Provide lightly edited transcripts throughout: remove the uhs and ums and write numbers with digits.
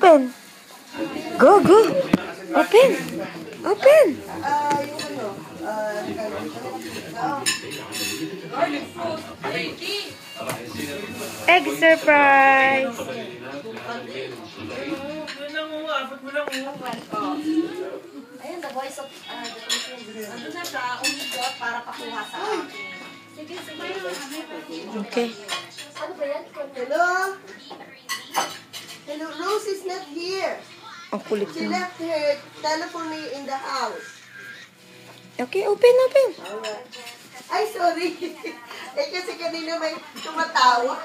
open. Go, go. Open. Open. Egg surprise. Ayun, the voice of the Philippines. Ano na siya, umikot para pakuha sa akin. Sige, sige. Okay. Ano ba yan? Hello? Hello, Rose is not here. Ang kulit She mo. left her telephone in the house. Okay, open, open. Alright. Ay, sorry. Eh, kasi kanina may tumatawa.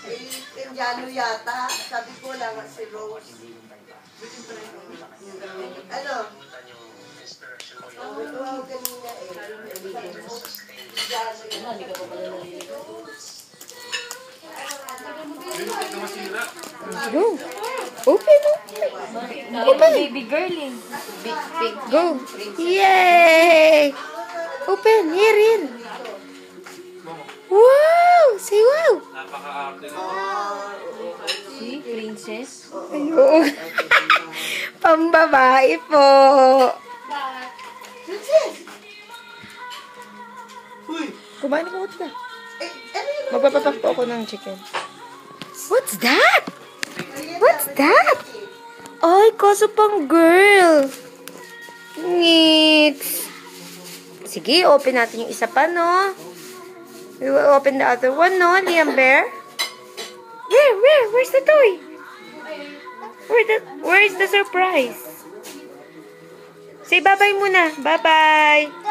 Eh, Indiano yata. Sabi ko lang si Rose. Ano? Oo, kanina eh. Hindi ka pa pala naliligo. Go. Open, open. Open. Baby girl eh. Big. Go. Yay! Open. Here, here. Wow! Say wow! Si princess. Ayun. Pambabae po. Princess! Uy! Kumain ka muna. Ano yun? Magpapapak po ako ng chicken. What's that? What's that? Ay, kaso pang girl. Ngits. Sige, open natin yung isa pa, no? We will open the other one, no, Liam Bear? Where? Where's the toy? Where is the surprise? Say bye-bye muna. Bye-bye.